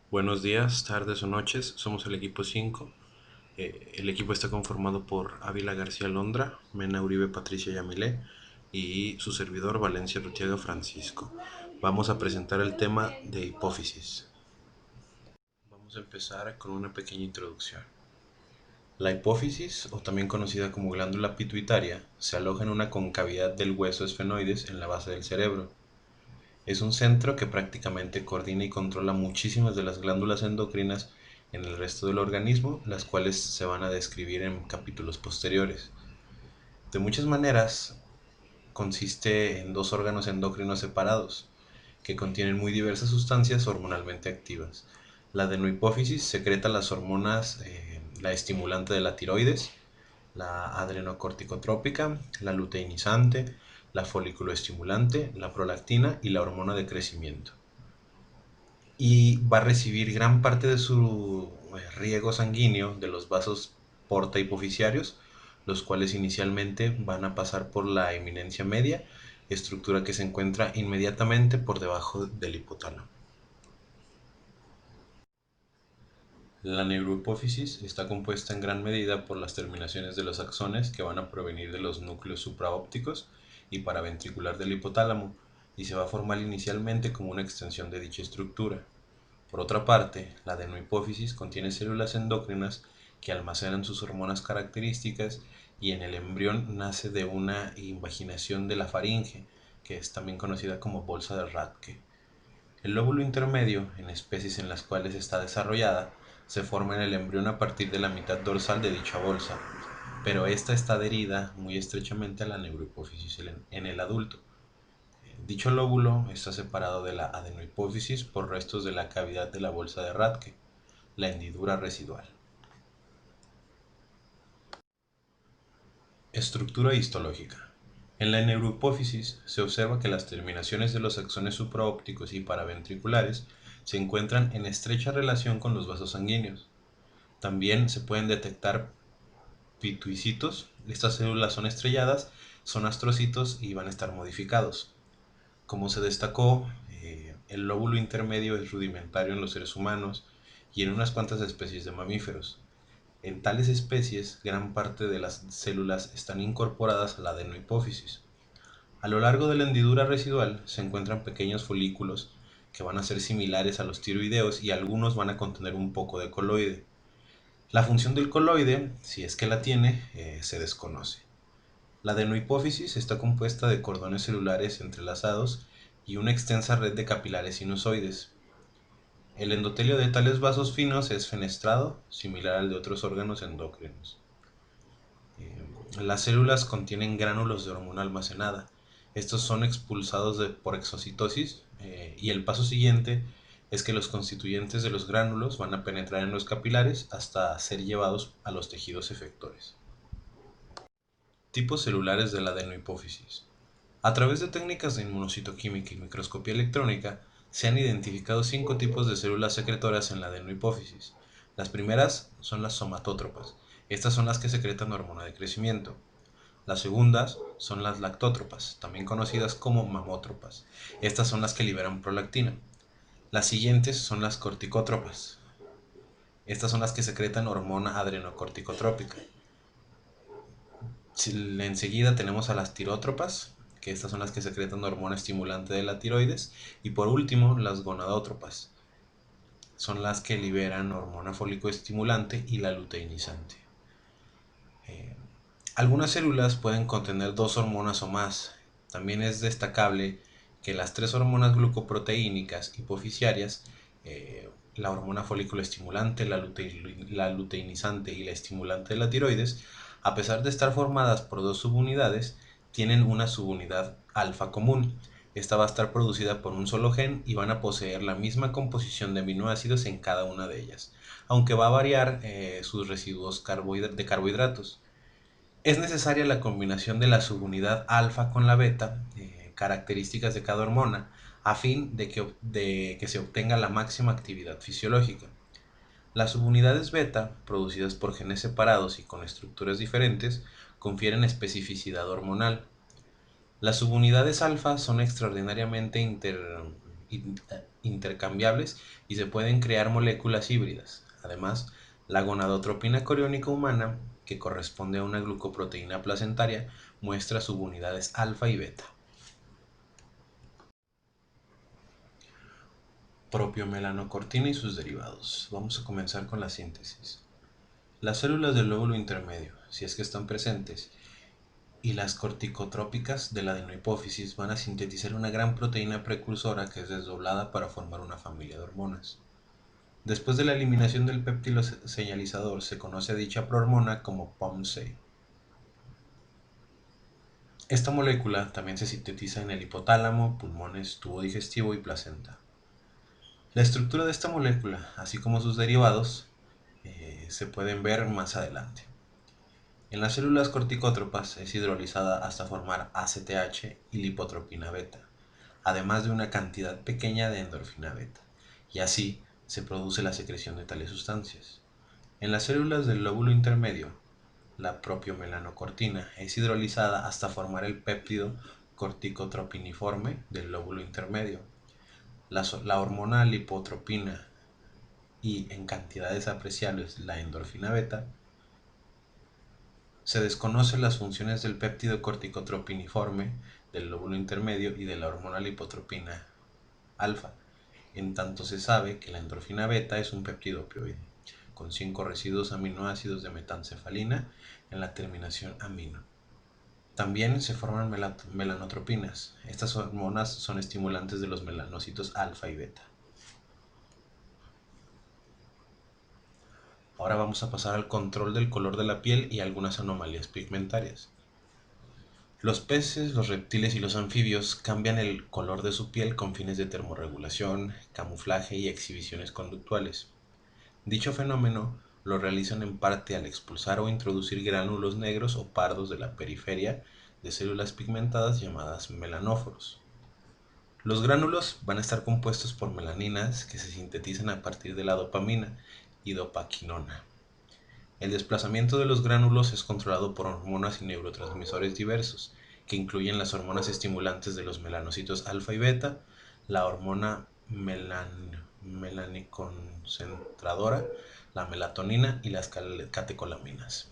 Buenos días, tardes o noches, somos el equipo 5. El equipo está conformado por Ávila García Londra, Mena Uribe Patricia Yamilé y su servidor Valencia Rutiaga Francisco. Vamos a presentar el tema de hipófisis. Vamos a empezar con una pequeña introducción. La hipófisis, o también conocida como glándula pituitaria, se aloja en una concavidad del hueso esfenoides en la base del cerebro. Es un centro que prácticamente coordina y controla muchísimas de las glándulas endocrinas en el resto del organismo, las cuales se van a describir en capítulos posteriores. De muchas maneras, consiste en dos órganos endocrinos separados, que contienen muy diversas sustancias hormonalmente activas. La adenohipófisis secreta las hormonas, la estimulante de la tiroides, la adrenocorticotrópica, la luteinizante, la folículo estimulante, la prolactina y la hormona de crecimiento. Y va a recibir gran parte de su riego sanguíneo de los vasos porta hipofisiarios, los cuales inicialmente van a pasar por la eminencia media, estructura que se encuentra inmediatamente por debajo del hipotálamo. La neurohipófisis está compuesta en gran medida por las terminaciones de los axones que van a provenir de los núcleos supraópticos y paraventricular del hipotálamo, y se va a formar inicialmente como una extensión de dicha estructura. Por otra parte, la adenohipófisis contiene células endocrinas que almacenan sus hormonas características, y en el embrión nace de una invaginación de la faringe, que es también conocida como bolsa de Rathke. El lóbulo intermedio, en especies en las cuales está desarrollada, se forma en el embrión a partir de la mitad dorsal de dicha bolsa, pero esta está adherida muy estrechamente a la neurohipófisis en el adulto. Dicho lóbulo está separado de la adenohipófisis por restos de la cavidad de la bolsa de Rathke, la hendidura residual. Estructura histológica. En la neurohipófisis se observa que las terminaciones de los axones supraópticos y paraventriculares se encuentran en estrecha relación con los vasos sanguíneos. También se pueden detectar pituicitos. Estas células son estrelladas, son astrocitos y van a estar modificados. Como se destacó, el lóbulo intermedio es rudimentario en los seres humanos y en unas cuantas especies de mamíferos. En tales especies, gran parte de las células están incorporadas a la adenohipófisis. A lo largo de la hendidura residual se encuentran pequeños folículos que van a ser similares a los tiroideos, y algunos van a contener un poco de coloide. La función del coloide, si es que la tiene, se desconoce. La adenohipófisis está compuesta de cordones celulares entrelazados y una extensa red de capilares sinusoides. El endotelio de tales vasos finos es fenestrado, similar al de otros órganos endocrinos. Las células contienen gránulos de hormona almacenada. Estos son expulsados por exocitosis, y el paso siguiente es que los constituyentes de los gránulos van a penetrar en los capilares hasta ser llevados a los tejidos efectores. Tipos celulares de la adenohipófisis. A través de técnicas de inmunocitoquímica y microscopía electrónica, se han identificado 5 tipos de células secretoras en la adenohipófisis. Las primeras son las somatótropas. Estas son las que secretan hormona de crecimiento. Las segundas son las lactótropas, también conocidas como mamótropas. Estas son las que liberan prolactina. Las siguientes son las corticótropas. Estas son las que secretan hormona adrenocorticotrópica. Enseguida tenemos a las tirótropas, que estas son las que secretan hormona estimulante de la tiroides. Y por último, las gonadótropas. Son las que liberan hormona fólico-estimulante y la luteinizante. Eh, Algunas células pueden contener dos hormonas o más. También es destacable que las tres hormonas glucoproteínicas hipofisiarias, la hormona folículo estimulante, la luteinizante y la estimulante de la tiroides, a pesar de estar formadas por dos subunidades, tienen una subunidad alfa común. Esta va a estar producida por un solo gen y van a poseer la misma composición de aminoácidos en cada una de ellas, aunque va a variar sus residuos de carbohidratos. Es necesaria la combinación de la subunidad alfa con la beta, características de cada hormona, a fin de que se obtenga la máxima actividad fisiológica. Las subunidades beta, producidas por genes separados y con estructuras diferentes, confieren especificidad hormonal. Las subunidades alfa son extraordinariamente intercambiables y se pueden crear moléculas híbridas. Además, la gonadotropina coriónica humana, que corresponde a una glucoproteína placentaria, muestra subunidades alfa y beta. Propiomelaanocortina y sus derivados. Vamos a comenzar con la síntesis. Las células del lóbulo intermedio, si es que están presentes, y las corticotrópicas de la adenohipófisis van a sintetizar una gran proteína precursora que es desdoblada para formar una familia de hormonas. Después de la eliminación del péptido señalizador, se conoce a dicha prohormona como POMC. Esta molécula también se sintetiza en el hipotálamo, pulmones, tubo digestivo y placenta. La estructura de esta molécula, así como sus derivados, se pueden ver más adelante. En las células corticótropas es hidrolizada hasta formar ACTH y lipotropina beta, además de una cantidad pequeña de endorfina beta, y así se produce la secreción de tales sustancias. En las células del lóbulo intermedio, la propiomelanocortina es hidrolizada hasta formar el péptido corticotropiniforme del lóbulo intermedio. La hormona lipotropina y, en cantidades apreciables, la endorfina beta. Se desconocen las funciones del péptido corticotropiniforme del lóbulo intermedio y de la hormona lipotropina alfa, en tanto se sabe que la endorfina beta es un péptido opioide, con 5 residuos aminoácidos de metancefalina en la terminación amino. También se forman melanotropinas. Estas hormonas son estimulantes de los melanocitos alfa y beta. Ahora vamos a pasar al control del color de la piel y algunas anomalías pigmentarias. Los peces, los reptiles y los anfibios cambian el color de su piel con fines de termorregulación, camuflaje y exhibiciones conductuales. Dicho fenómeno lo realizan en parte al expulsar o introducir gránulos negros o pardos de la periferia de células pigmentadas llamadas melanóforos. Los gránulos van a estar compuestos por melaninas que se sintetizan a partir de la dopamina y dopaquinona. El desplazamiento de los gránulos es controlado por hormonas y neurotransmisores diversos, que incluyen las hormonas estimulantes de los melanocitos alfa y beta, la hormona melaniconcentradora, la melatonina y las catecolaminas.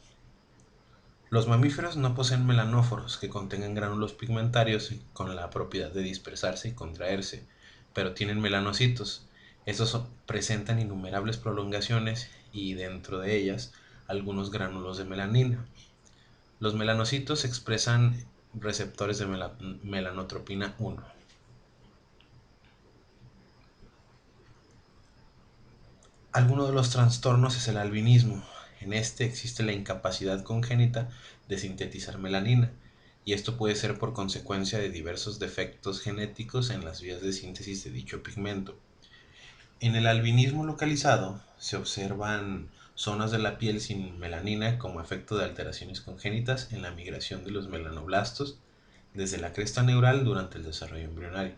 Los mamíferos no poseen melanóforos que contengan gránulos pigmentarios con la propiedad de dispersarse y contraerse, pero tienen melanocitos. Estos presentan innumerables prolongaciones y, dentro de ellas, algunos gránulos de melanina. Los melanocitos expresan receptores de melanotropina 1. Alguno de los trastornos es el albinismo. En este existe la incapacidad congénita de sintetizar melanina, y esto puede ser por consecuencia de diversos defectos genéticos en las vías de síntesis de dicho pigmento. En el albinismo localizado se observan zonas de la piel sin melanina como efecto de alteraciones congénitas en la migración de los melanoblastos desde la cresta neural durante el desarrollo embrionario.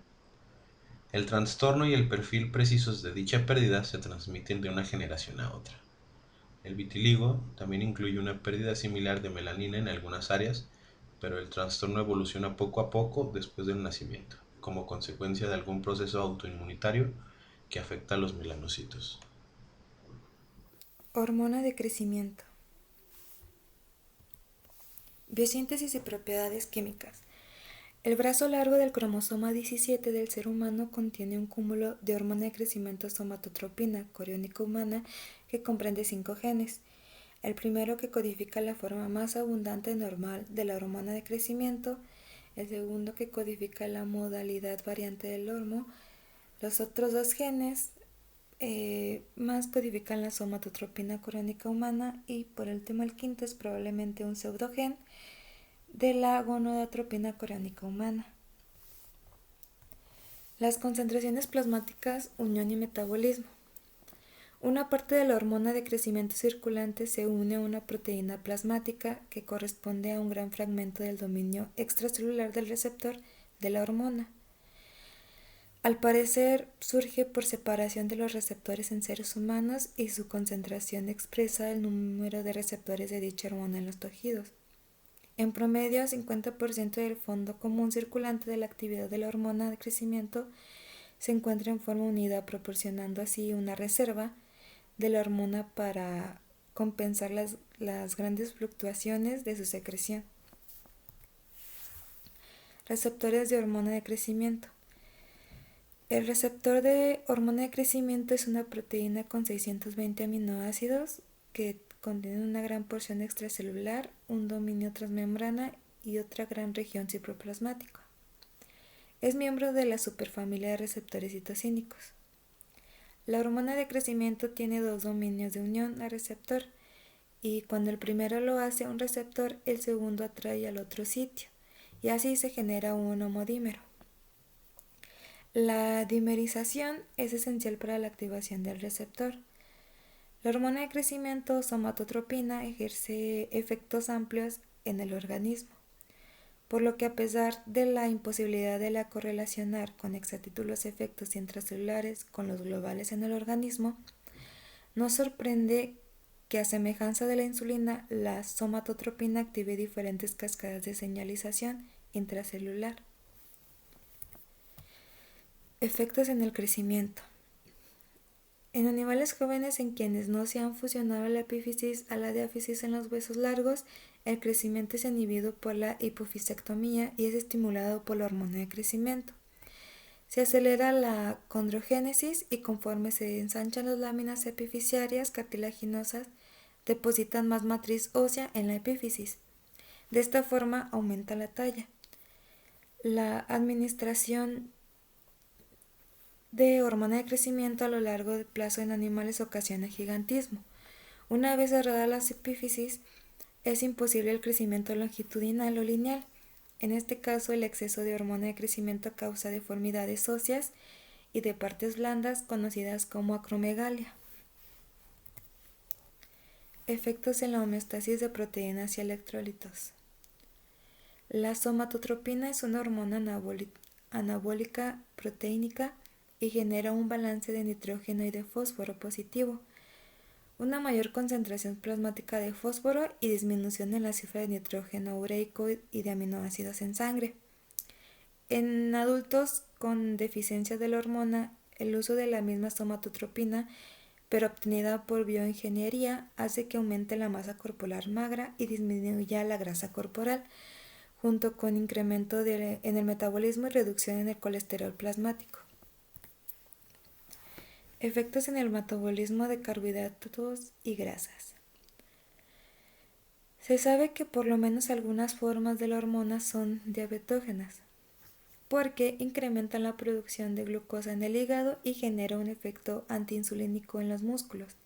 El trastorno y el perfil precisos de dicha pérdida se transmiten de una generación a otra. El vitiligo también incluye una pérdida similar de melanina en algunas áreas, pero el trastorno evoluciona poco a poco después del nacimiento, como consecuencia de algún proceso autoinmunitario que afecta a los melanocitos. Hormona de crecimiento. Biosíntesis y propiedades químicas. El brazo largo del cromosoma 17 del ser humano contiene un cúmulo de hormona de crecimiento somatotropina coriónica humana que comprende 5 genes. El primero, que codifica la forma más abundante normal de la hormona de crecimiento. El segundo, que codifica la modalidad variante del hormo. Los otros 2 genes más codifican la somatotropina coriónica humana. Y por último, el quinto es probablemente un pseudogen de la gonadotropina coriónica humana. Las concentraciones plasmáticas, unión y metabolismo. Una parte de la hormona de crecimiento circulante se une a una proteína plasmática que corresponde a un gran fragmento del dominio extracelular del receptor de la hormona. Al parecer, surge por separación de los receptores en seres humanos y su concentración expresa el número de receptores de dicha hormona en los tejidos. En promedio, 50% del fondo común circulante de la actividad de la hormona de crecimiento se encuentra en forma unida, proporcionando así una reserva de la hormona para compensar las grandes fluctuaciones de su secreción. Receptores de hormona de crecimiento. El receptor de hormona de crecimiento es una proteína con 620 aminoácidos que contiene una gran porción extracelular, un dominio transmembrana y otra gran región citoplasmática. Es miembro de la superfamilia de receptores citocínicos. La hormona de crecimiento tiene dos dominios de unión al receptor y cuando el primero lo hace a un receptor, el segundo atrae al otro sitio y así se genera un homodímero. La dimerización es esencial para la activación del receptor. La hormona de crecimiento somatotropina ejerce efectos amplios en el organismo, por lo que a pesar de la imposibilidad de la correlacionar con exactitud los efectos intracelulares con los globales en el organismo, no sorprende que a semejanza de la insulina, la somatotropina active diferentes cascadas de señalización intracelular. Efectos en el crecimiento. En animales jóvenes en quienes no se han fusionado la epífisis a la diáfisis en los huesos largos, el crecimiento es inhibido por la hipofisectomía y es estimulado por la hormona de crecimiento. Se acelera la condrogénesis y conforme se ensanchan las láminas epifisiarias cartilaginosas, depositan más matriz ósea en la epífisis. De esta forma aumenta la talla. La administración de hormona de crecimiento a lo largo del plazo en animales ocasiona gigantismo. Una vez cerrada la epífisis, es imposible el crecimiento longitudinal o lineal. En este caso, el exceso de hormona de crecimiento causa deformidades óseas y de partes blandas conocidas como acromegalia. Efectos en la homeostasis de proteínas y electrolitos. La somatotropina es una hormona anabólica proteínica y genera un balance de nitrógeno y de fósforo positivo, una mayor concentración plasmática de fósforo y disminución en la cifra de nitrógeno ureico y de aminoácidos en sangre. En adultos con deficiencia de la hormona, el uso de la misma somatotropina, pero obtenida por bioingeniería, hace que aumente la masa corporal magra y disminuya la grasa corporal, junto con incremento en el metabolismo y reducción en el colesterol plasmático. Efectos en el metabolismo de carbohidratos y grasas. Se sabe que por lo menos algunas formas de la hormona son diabetógenas, porque incrementan la producción de glucosa en el hígado y genera un efecto antiinsulínico en los músculos.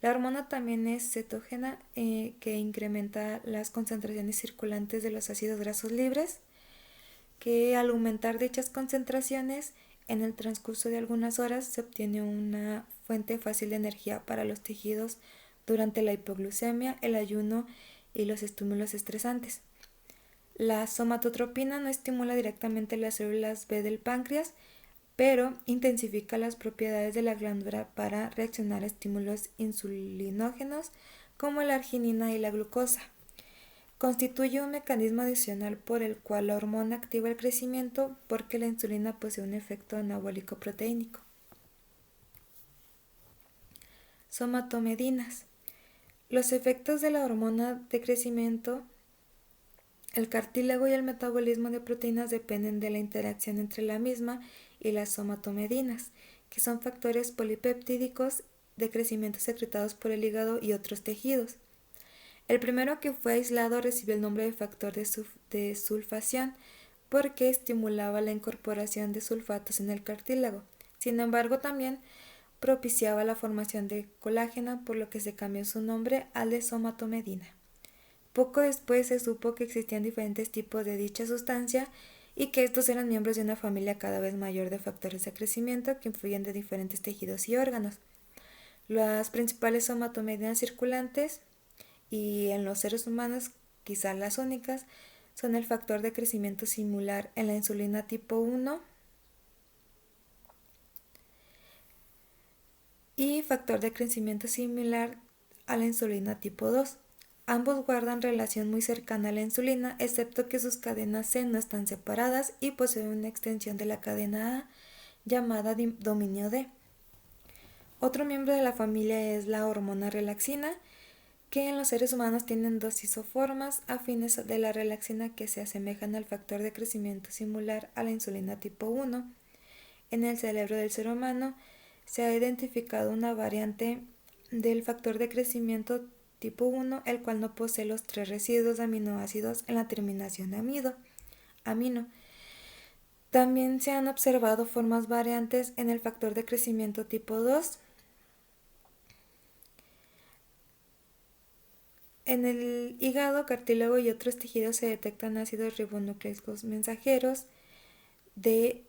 La hormona también es cetógena, que incrementa las concentraciones circulantes de los ácidos grasos libres, que al aumentar dichas concentraciones, en el transcurso de algunas horas se obtiene una fuente fácil de energía para los tejidos durante la hipoglucemia, el ayuno y los estímulos estresantes. La somatotropina no estimula directamente las células B del páncreas, pero intensifica las propiedades de la glándula para reaccionar a estímulos insulinógenos como la arginina y la glucosa. Constituye un mecanismo adicional por el cual la hormona activa el crecimiento porque la insulina posee un efecto anabólico proteínico. Somatomedinas. Los efectos de la hormona de crecimiento, el cartílago y el metabolismo de proteínas dependen de la interacción entre la misma y las somatomedinas, que son factores polipeptídicos de crecimiento secretados por el hígado y otros tejidos. El primero, que fue aislado, recibió el nombre de factor de sulfación porque estimulaba la incorporación de sulfatos en el cartílago. Sin embargo, también propiciaba la formación de colágeno, por lo que se cambió su nombre al de somatomedina. Poco después se supo que existían diferentes tipos de dicha sustancia y que estos eran miembros de una familia cada vez mayor de factores de crecimiento que influyen de diferentes tejidos y órganos. Las principales somatomedinas circulantes, y en los seres humanos quizás las únicas, son el factor de crecimiento similar en la insulina tipo 1 y factor de crecimiento similar a la insulina tipo 2. Ambos guardan relación muy cercana a la insulina, excepto que sus cadenas C no están separadas y poseen una extensión de la cadena A llamada dominio D. Otro miembro de la familia es la hormona relaxina, que en los seres humanos tienen dos isoformas afines de la relaxina que se asemejan al factor de crecimiento similar a la insulina tipo 1. En el cerebro del ser humano se ha identificado una variante del factor de crecimiento tipo 1, el cual no posee los 3 residuos de aminoácidos en la terminación amino. También se han observado formas variantes en el factor de crecimiento tipo 2. En el hígado, cartílago y otros tejidos se detectan ácidos ribonucleicos mensajeros de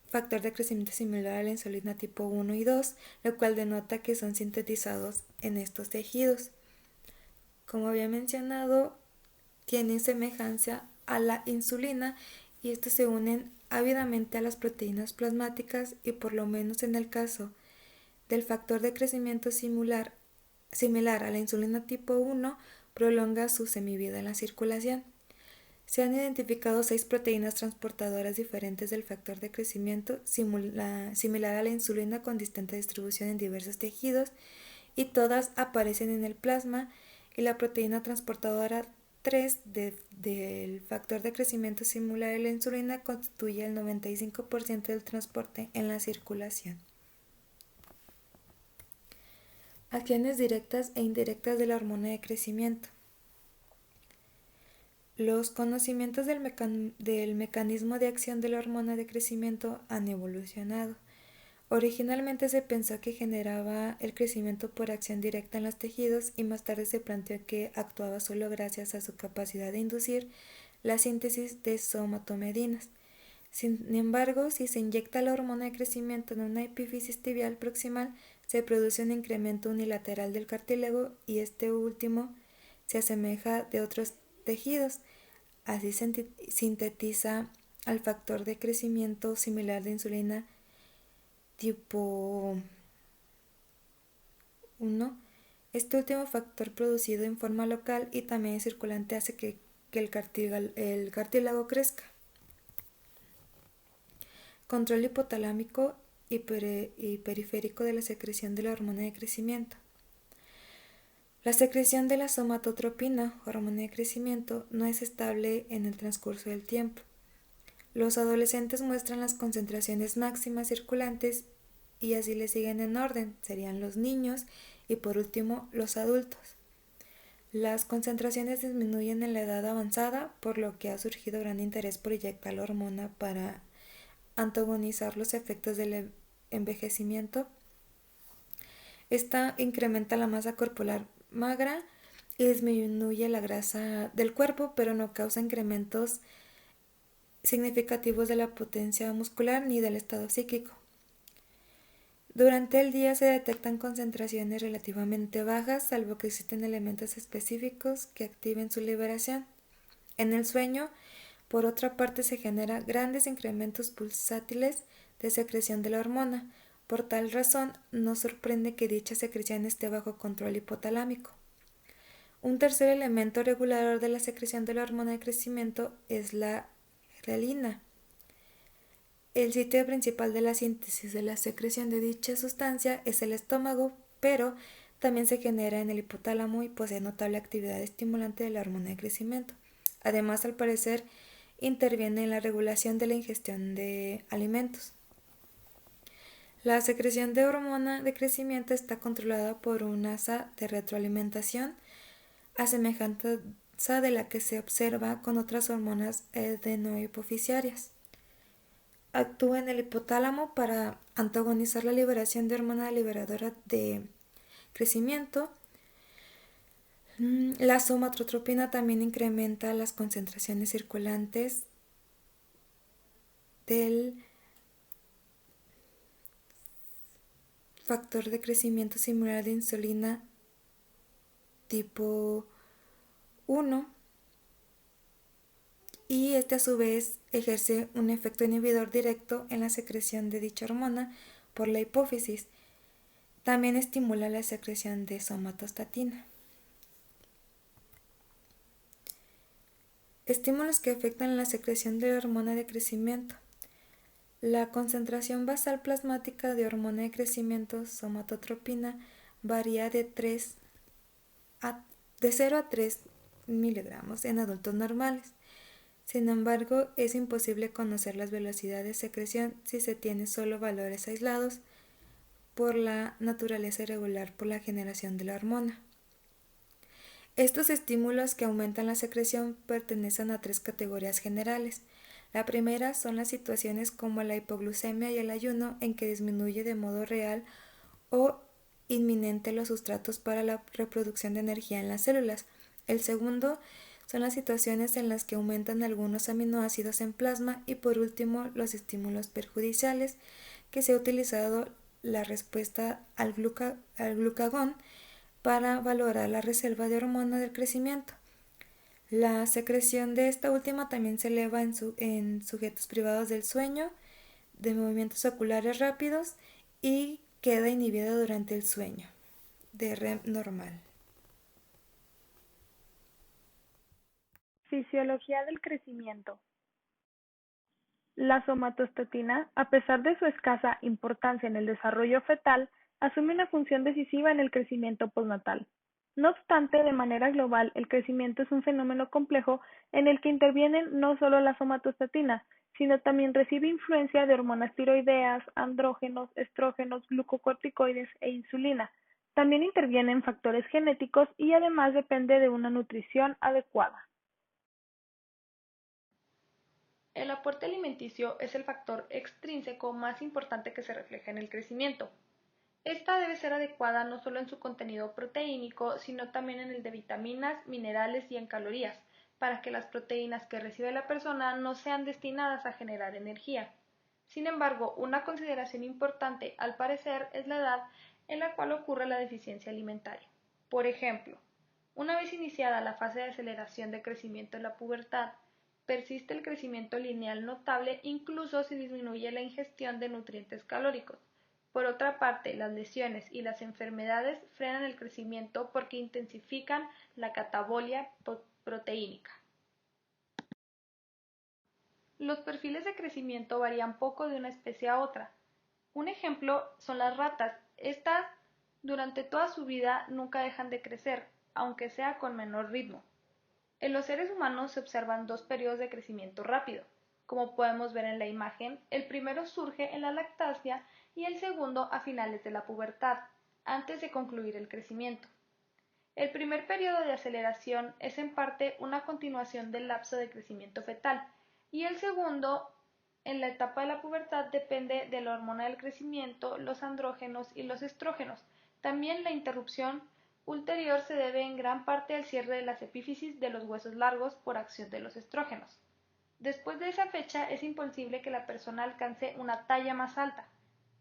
factor de crecimiento similar a la insulina tipo 1 y 2, lo cual denota que son sintetizados en estos tejidos. Como había mencionado, tienen semejanza a la insulina y estos se unen ávidamente a las proteínas plasmáticas y por lo menos en el caso del factor de crecimiento similar a la insulina tipo 1 prolonga su semivida en la circulación. Se han identificado 6 proteínas transportadoras diferentes del factor de crecimiento similar a la insulina con distinta distribución en diversos tejidos y todas aparecen en el plasma y la proteína transportadora 3 del factor de crecimiento similar a la insulina constituye el 95% del transporte en la circulación. Acciones directas e indirectas de la hormona de crecimiento. Los conocimientos del mecanismo de acción de la hormona de crecimiento han evolucionado. Originalmente se pensó que generaba el crecimiento por acción directa en los tejidos y más tarde se planteó que actuaba solo gracias a su capacidad de inducir la síntesis de somatomedinas. Sin embargo, si se inyecta la hormona de crecimiento en una epífisis tibial proximal, se produce un incremento unilateral del cartílago y este último se asemeja de otros tejidos. Así sintetiza al factor de crecimiento similar de insulina tipo 1. Este último factor producido en forma local y también circulante hace que el cartílago crezca. Control hipotalámico y periférico de la secreción de la hormona de crecimiento. La secreción de la somatotropina, hormona de crecimiento, no es estable en el transcurso del tiempo. Los adolescentes muestran las concentraciones máximas circulantes y así le siguen en orden, serían los niños y por último los adultos. Las concentraciones disminuyen en la edad avanzada, por lo que ha surgido gran interés por inyectar la hormona para antagonizar los efectos del envejecimiento. Esta incrementa la masa corporal magra y disminuye la grasa del cuerpo, pero no causa incrementos significativos de la potencia muscular ni del estado psíquico. Durante el día se detectan concentraciones relativamente bajas, salvo que existen elementos específicos que activen su liberación. En el sueño, por otra parte, se generan grandes incrementos pulsátiles de secreción de la hormona. Por tal razón, no sorprende que dicha secreción esté bajo control hipotalámico. Un tercer elemento regulador de la secreción de la hormona de crecimiento es la grelina. El sitio principal de la síntesis de la secreción de dicha sustancia es el estómago, pero también se genera en el hipotálamo y posee notable actividad estimulante de la hormona de crecimiento. Además, al parecer, interviene en la regulación de la ingestión de alimentos. La secreción de hormona de crecimiento está controlada por un asa de retroalimentación, a semejanza de la que se observa con otras hormonas adenohipofisiarias. Actúa en el hipotálamo para antagonizar la liberación de hormona liberadora de crecimiento. La somatotropina también incrementa las concentraciones circulantes del factor de crecimiento similar de insulina tipo 1 y este a su vez ejerce un efecto inhibidor directo en la secreción de dicha hormona por la hipófisis. También estimula la secreción de somatostatina. Estímulos que afectan la secreción de la hormona de crecimiento. La concentración basal plasmática de hormona de crecimiento somatotropina varía de 0 a 3 miligramos en adultos normales. Sin embargo, es imposible conocer las velocidades de secreción si se tiene solo valores aislados por la naturaleza irregular por la generación de la hormona. Estos estímulos que aumentan la secreción pertenecen a 3 categorías generales. La primera son las situaciones como la hipoglucemia y el ayuno en que disminuye de modo real o inminente los sustratos para la reproducción de energía en las células. El segundo son las situaciones en las que aumentan algunos aminoácidos en plasma y por último los estímulos perjudiciales que se ha utilizado la respuesta al glucagón para valorar la reserva de hormona del crecimiento. La secreción de esta última también se eleva en sujetos privados del sueño, de movimientos oculares rápidos y queda inhibida durante el sueño de REM normal. Fisiología del crecimiento. La somatostatina, a pesar de su escasa importancia en el desarrollo fetal, asume una función decisiva en el crecimiento postnatal. No obstante, de manera global, el crecimiento es un fenómeno complejo en el que intervienen no solo la somatostatina, sino también recibe influencia de hormonas tiroideas, andrógenos, estrógenos, glucocorticoides e insulina. También intervienen factores genéticos y además depende de una nutrición adecuada. El aporte alimenticio es el factor extrínseco más importante que se refleja en el crecimiento. Esta debe ser adecuada no solo en su contenido proteínico, sino también en el de vitaminas, minerales y en calorías, para que las proteínas que recibe la persona no sean destinadas a generar energía. Sin embargo, una consideración importante, al parecer, es la edad en la cual ocurre la deficiencia alimentaria. Por ejemplo, una vez iniciada la fase de aceleración de crecimiento en la pubertad, persiste el crecimiento lineal notable incluso si disminuye la ingestión de nutrientes calóricos. Por otra parte, las lesiones y las enfermedades frenan el crecimiento porque intensifican la catabolia proteínica. Los perfiles de crecimiento varían poco de una especie a otra. Un ejemplo son las ratas. Estas, durante toda su vida, nunca dejan de crecer, aunque sea con menor ritmo. En los seres humanos se observan dos periodos de crecimiento rápido. Como podemos ver en la imagen, el primero surge en la lactancia y el segundo a finales de la pubertad, antes de concluir el crecimiento. El primer periodo de aceleración es en parte una continuación del lapso de crecimiento fetal y el segundo, en la etapa de la pubertad, depende de la hormona del crecimiento, los andrógenos y los estrógenos. También la interrupción ulterior se debe en gran parte al cierre de las epífisis de los huesos largos por acción de los estrógenos. Después de esa fecha es imposible que la persona alcance una talla más alta.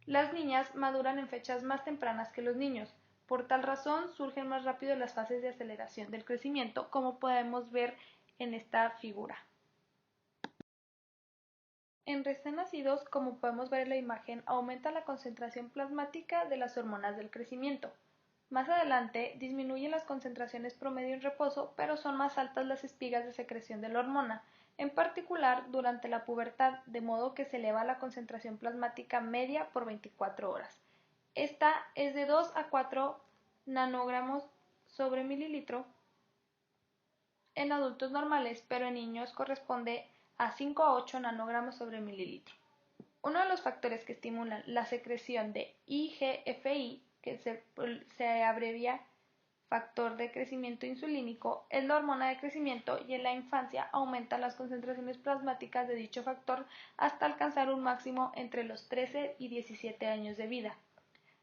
Las niñas maduran en fechas más tempranas que los niños. Por tal razón surgen más rápido las fases de aceleración del crecimiento, como podemos ver en esta figura. En recién nacidos, como podemos ver en la imagen, aumenta la concentración plasmática de las hormonas del crecimiento. Más adelante, disminuyen las concentraciones promedio en reposo, pero son más altas las espigas de secreción de la hormona, en particular durante la pubertad, de modo que se eleva la concentración plasmática media por 24 horas. Esta es de 2 a 4 nanogramos sobre mililitro en adultos normales, pero en niños corresponde a 5 a 8 nanogramos sobre mililitro. Uno de los factores que estimulan la secreción de IGF-1, que se abrevia factor de crecimiento insulínico, es la hormona de crecimiento y en la infancia aumentan las concentraciones plasmáticas de dicho factor hasta alcanzar un máximo entre los 13 y 17 años de vida.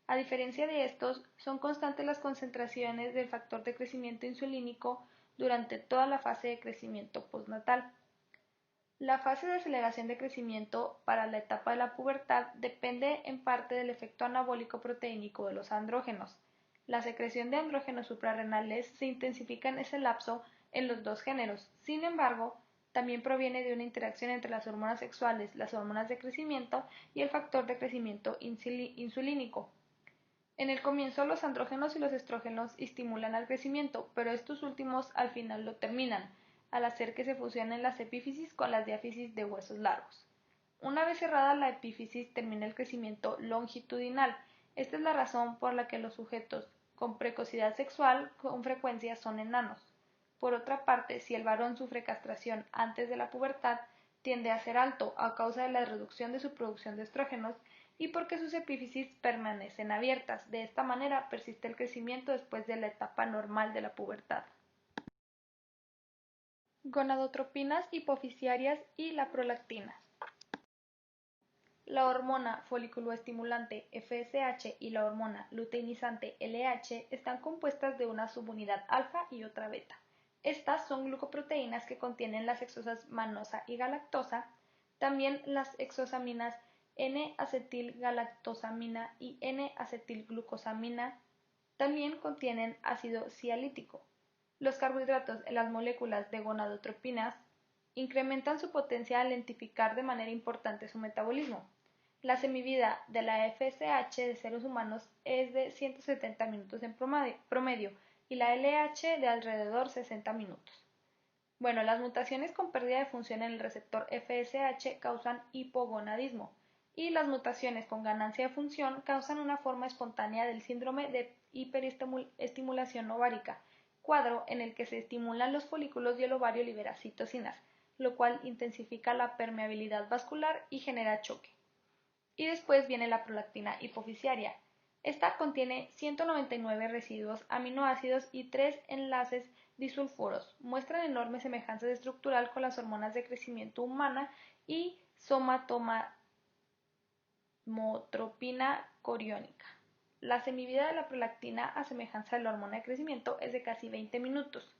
A diferencia de estos, son constantes las concentraciones del factor de crecimiento insulínico durante toda la fase de crecimiento postnatal. La fase de aceleración de crecimiento para la etapa de la pubertad depende en parte del efecto anabólico proteínico de los andrógenos. La secreción de andrógenos suprarrenales se intensifica en ese lapso en los dos géneros. Sin embargo, también proviene de una interacción entre las hormonas sexuales, las hormonas de crecimiento y el factor de crecimiento insulínico. En el comienzo los andrógenos y los estrógenos estimulan al crecimiento, pero estos últimos al final lo terminan, al hacer que se fusionen las epífisis con las diáfisis de huesos largos. Una vez cerrada la epífisis termina el crecimiento longitudinal. Esta es la razón por la que los sujetos con precocidad sexual con frecuencia son enanos. Por otra parte, si el varón sufre castración antes de la pubertad, tiende a ser alto a causa de la reducción de su producción de estrógenos y porque sus epífisis permanecen abiertas. De esta manera persiste el crecimiento después de la etapa normal de la pubertad. Gonadotropinas hipofisiarias y la prolactina. La hormona foliculoestimulante FSH y la hormona luteinizante LH están compuestas de una subunidad alfa y otra beta. Estas son glucoproteínas que contienen las hexosas manosa y galactosa, también las hexosaminas N-acetilgalactosamina y N-acetilglucosamina, también contienen ácido cialítico. Los carbohidratos en las moléculas de gonadotropinas incrementan su potencia al lentificar de manera importante su metabolismo. La semivida de la FSH de seres humanos es de 170 minutos en promedio y la LH de alrededor 60 minutos. Bueno, las mutaciones con pérdida de función en el receptor FSH causan hipogonadismo y las mutaciones con ganancia de función causan una forma espontánea del síndrome de hiperestimulación ovárica, cuadro en el que se estimulan los folículos y el ovario libera citocinas, lo cual intensifica la permeabilidad vascular y genera choque. Y después viene la prolactina hipofisiaria. Esta contiene 199 residuos aminoácidos y 3 enlaces disulfuros. Muestran enormes semejanzas estructural con las hormonas de crecimiento humana y somatomotropina coriónica. La semivida de la prolactina, a semejanza de la hormona de crecimiento, es de casi 20 minutos.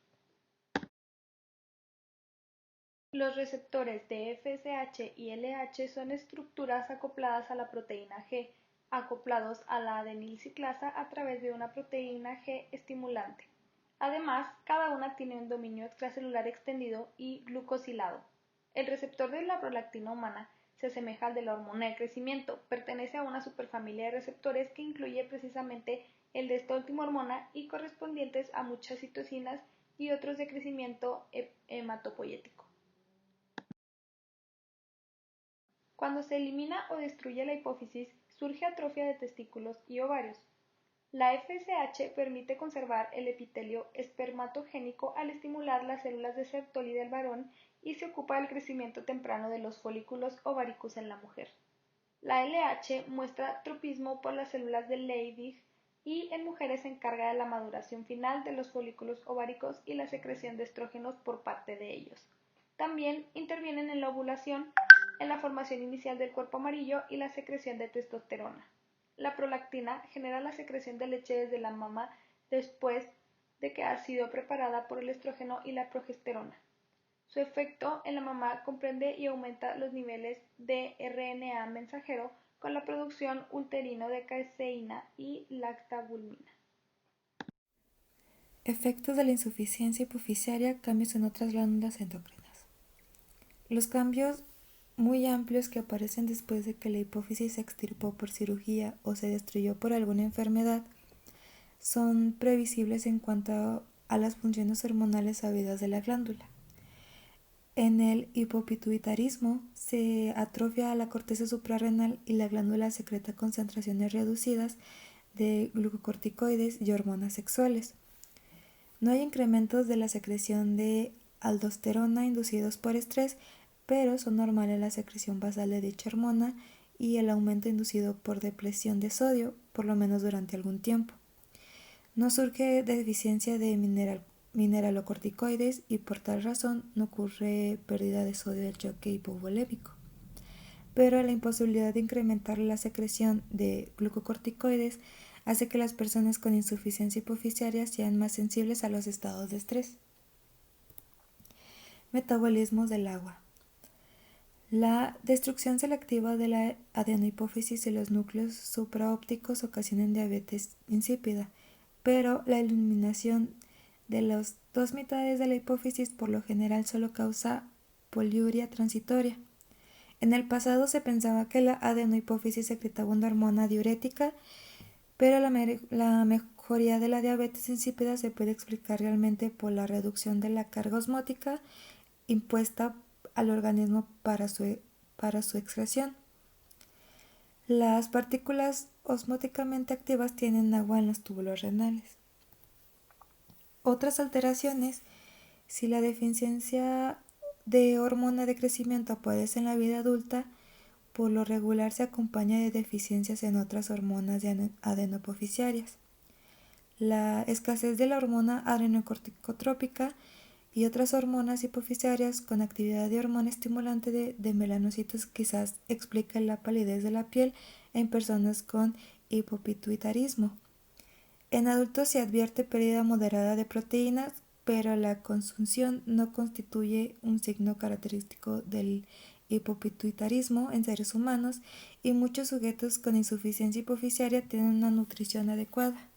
Los receptores de FSH y LH son estructuras acopladas a la proteína G, acoplados a la adenilciclasa a través de una proteína G estimulante. Además, cada una tiene un dominio extracelular extendido y glucosilado. El receptor de la prolactina humana se asemeja al de la hormona de crecimiento, pertenece a una superfamilia de receptores que incluye precisamente el de esta última hormona y correspondientes a muchas citocinas y otros de crecimiento hematopoyético. Cuando se elimina o destruye la hipófisis, surge atrofia de testículos y ovarios. La FSH permite conservar el epitelio espermatogénico al estimular las células de Sertoli del varón y se ocupa del crecimiento temprano de los folículos ováricos en la mujer. La LH muestra tropismo por las células de Leydig y en mujeres se encarga de la maduración final de los folículos ováricos y la secreción de estrógenos por parte de ellos. También intervienen en la ovulación, en la formación inicial del cuerpo amarillo y la secreción de testosterona. La prolactina genera la secreción de leche desde la mama después de que ha sido preparada por el estrógeno y la progesterona. Su efecto en la mamá comprende y aumenta los niveles de RNA mensajero con la producción uterino de caseína y lactabulmina. Efectos de la insuficiencia hipofisiaria, cambios en otras glándulas endocrinas. Los cambios muy amplios que aparecen después de que la hipófisis se extirpó por cirugía o se destruyó por alguna enfermedad son previsibles en cuanto a las funciones hormonales sabidas de la glándula. En el hipopituitarismo se atrofia la corteza suprarrenal y la glándula secreta concentraciones reducidas de glucocorticoides y hormonas sexuales. No hay incrementos de la secreción de aldosterona inducidos por estrés, pero son normales la secreción basal de dicha hormona y el aumento inducido por depresión de sodio, por lo menos durante algún tiempo. No surge deficiencia de mineralocorticoides y por tal razón no ocurre pérdida de sodio del choque hipovolémico. Pero la imposibilidad de incrementar la secreción de glucocorticoides hace que las personas con insuficiencia hipofisiaria sean más sensibles a los estados de estrés. Metabolismo del agua. La destrucción selectiva de la adenohipófisis y los núcleos supraópticos ocasionan diabetes insípida, pero la eliminación de las dos mitades de la hipófisis por lo general solo causa poliuria transitoria. En el pasado se pensaba que la adenohipófisis secretaba una hormona diurética, pero la mejoría de la diabetes insípida se puede explicar realmente por la reducción de la carga osmótica impuesta al organismo para su para su excreción. Las partículas osmóticamente activas tienen agua en los túbulos renales. Otras alteraciones: si la deficiencia de hormona de crecimiento aparece en la vida adulta, por lo regular se acompaña de deficiencias en otras hormonas adenopofisiarias. La escasez de la hormona adrenocorticotrópica y otras hormonas hipofisiarias con actividad de hormona estimulante de melanocitos quizás expliquen la palidez de la piel en personas con hipopituitarismo. En adultos se advierte pérdida moderada de proteínas, pero la consunción no constituye un signo característico del hipopituitarismo en seres humanos y muchos sujetos con insuficiencia hipofisiaria tienen una nutrición adecuada.